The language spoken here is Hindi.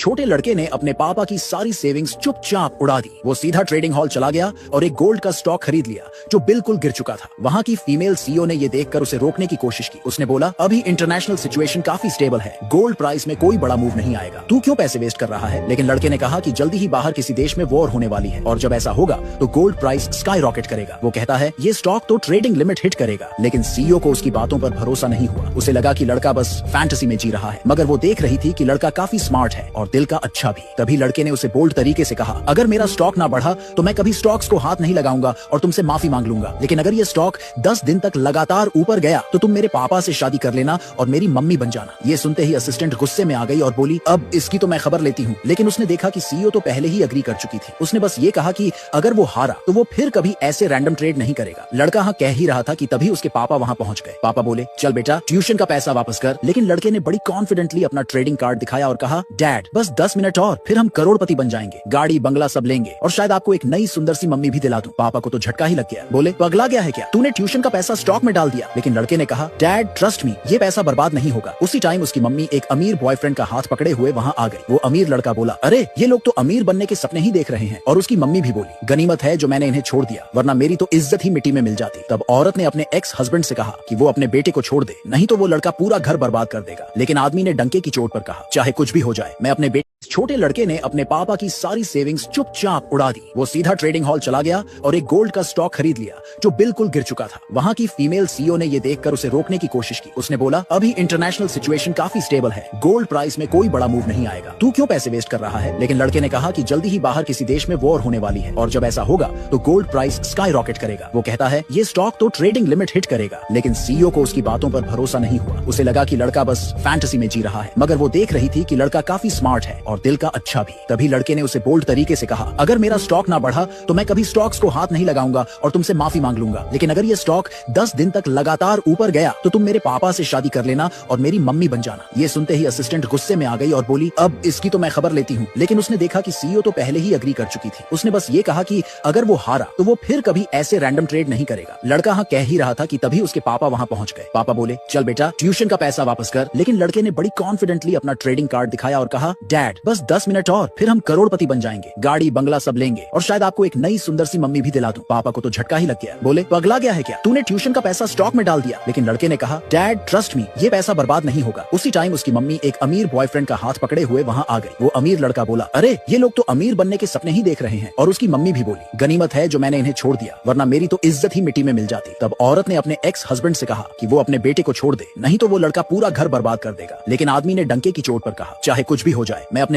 छोटे लड़के ने अपने पापा की सारी सेविंग्स चुपचाप उड़ा दी। वो सीधा ट्रेडिंग हॉल चला गया और एक गोल्ड का स्टॉक खरीद लिया जो बिल्कुल गिर चुका था। वहाँ की फीमेल सीईओ ने ये देखकर उसे रोकने की कोशिश की। उसने बोला, अभी इंटरनेशनल सिचुएशन काफी स्टेबल है, गोल्ड प्राइस में कोई बड़ा मूव नहीं आएगा, तू क्यों पैसे वेस्ट कर रहा है। लेकिन लड़के ने कहा कि जल्दी ही बाहर किसी देश में वॉर होने वाली है और जब ऐसा होगा तो गोल्ड प्राइस स्काई रॉकेट करेगा। वो कहता है ये स्टॉक तो ट्रेडिंग लिमिट हिट करेगा। लेकिन सीईओ को उसकी बातों पर भरोसा नहीं हुआ। उसे लगा कि लड़का बस फैंटेसी में जी रहा है, मगर वो देख रही थी कि लड़का काफी स्मार्ट है और दिल का अच्छा भी। तभी लड़के ने उसे बोल्ड तरीके से कहा, अगर मेरा स्टॉक ना बढ़ा तो मैं कभी स्टॉक्स को हाथ नहीं लगाऊंगा और तुमसे माफी मांग लूंगा। लेकिन अगर ये स्टॉक 10 दिन तक लगातार ऊपर गया तो तुम मेरे पापा से शादी कर लेना और मेरी मम्मी बन जाना। ये सुनते ही असिस्टेंट गुस्से में आ गई और बोली, अब इसकी तो मैं खबर लेती हूँ। लेकिन उसने देखा कि सीईओ तो पहले ही अग्री कर चुकी थी। उसने बस ये कहा कि अगर वो हारा तो वो फिर कभी ऐसे रैंडम ट्रेड नहीं करेगा। लड़का हाँ कह ही रहा था कि तभी उसके पापा वहाँ पहुंच गए। पापा बोले, चल बेटा ट्यूशन का पैसा वापस कर। लेकिन लड़के ने बड़ी कॉन्फिडेंटली अपना ट्रेडिंग कार्ड दिखाया और कहा, डैड बस 10 मिनट और फिर हम करोड़पति बन जाएंगे, गाड़ी बंगला सब लेंगे और शायद आपको एक नई सुंदर सी मम्मी भी दिला दूं। पापा को तो झटका ही लग गया। बोले, पगला गया है क्या, तूने ट्यूशन का पैसा स्टॉक में डाल दिया। लेकिन लड़के ने कहा, डैड ट्रस्ट मी, ये पैसा बर्बाद नहीं होगा। उसी टाइम उसकी मम्मी एक अमीर बॉयफ्रेंड का हाथ पकड़े हुए वहाँ आ गई। वो अमीर लड़का बोला, अरे ये लोग तो अमीर बनने के सपने ही देख रहे हैं। और उसकी मम्मी भी बोली, गनीमत है जो मैंने इन्हें छोड़ दिया, वरना मेरी तो इज्जत ही मिट्टी में मिल जाती। तब औरत ने अपने एक्स हस्बैंड से कहा कि वो अपने बेटे को छोड़ दे, नहीं तो वो लड़का पूरा घर बर्बाद कर देगा। लेकिन आदमी ने डंके की चोट पर कहा, चाहे कुछ भी हो जाए मैं अपने बेटे। छोटे लड़के ने अपने पापा की सारी सेविंग्स चुपचाप उड़ा दी। वो सीधा ट्रेडिंग हॉल चला गया और एक गोल्ड का स्टॉक खरीद लिया जो बिल्कुल गिर चुका था। वहाँ की फीमेल सीईओ ने ये देखकर उसे रोकने की कोशिश की। उसने बोला, अभी इंटरनेशनल सिचुएशन काफी स्टेबल है, गोल्ड प्राइस में कोई बड़ा मूव नहीं आएगा, तू क्यों पैसे वेस्ट कर रहा है। लेकिन लड़के ने कहा कि जल्दी ही बाहर किसी देश में वॉर होने वाली है और जब ऐसा होगा तो गोल्ड प्राइस स्काई रॉकेट करेगा। वो कहता है ये स्टॉक तो ट्रेडिंग लिमिट हिट करेगा। लेकिन सीईओ को उसकी बातों पर भरोसा नहीं हुआ। उसे लगा कि लड़का बस फैंटेसी में जी रहा है, मगर वो देख रही थी कि लड़का काफी स्मार्ट है और दिल का अच्छा भी। तभी लड़के ने उसे बोल्ड तरीके से कहा, अगर मेरा स्टॉक ना बढ़ा तो मैं कभी स्टॉक्स को हाथ नहीं लगाऊंगा और तुमसे माफी मांग लूंगा। लेकिन अगर ये स्टॉक 10 दिन तक लगातार ऊपर गया तो तुम मेरे पापा से शादी कर लेना और मेरी मम्मी बन जाना। ये सुनते ही असिस्टेंट गुस्से में आ गई और बोली, अब इसकी तो मैं खबर लेती हूँ। लेकिन उसने देखा कि सीईओ तो पहले ही अग्री कर चुकी थी। उसने बस ये कहा कि अगर वो हारा तो वो फिर कभी ऐसे रैंडम ट्रेड नहीं करेगा। लड़का हाँ कह ही रहा था कि तभी उसके पापा वहाँ पहुंच गए। पापा बोले, चल बेटा ट्यूशन का पैसा वापस कर। लेकिन लड़के ने बड़ी कॉन्फिडेंटली अपना ट्रेडिंग कार्ड दिखाया और कहा, डैड बस 10 मिनट और फिर हम करोड़पति बन जाएंगे, गाड़ी बंगला सब लेंगे और शायद आपको एक नई सुंदर सी मम्मी भी दिला दूं। पापा को तो झटका ही लग गया। बोले, पगला गया है क्या, तूने ट्यूशन का पैसा स्टॉक में डाल दिया। लेकिन लड़के ने कहा, डैड ट्रस्ट मी, ये पैसा बर्बाद नहीं होगा। उसी टाइम उसकी मम्मी एक अमीर बॉयफ्रेंड का हाथ पकड़े हुए वहाँ आ गई। वो अमीर लड़का बोला, अरे ये लोग तो अमीर बनने के सपने ही देख रहे हैं। और उसकी मम्मी भी बोली, गनीमत है जो मैंने इन्हें छोड़ दिया, वरना मेरी तो इज्जत ही मिट्टी में मिल जाती। तब औरत ने अपने एक्स हस्बैंड से कहा कि वो अपने बेटे को छोड़ दे, नहीं तो वो लड़का पूरा घर बर्बाद कर देगा। लेकिन आदमी ने डंके की चोट पर कहा, चाहे कुछ भी हो जाए मैं अपने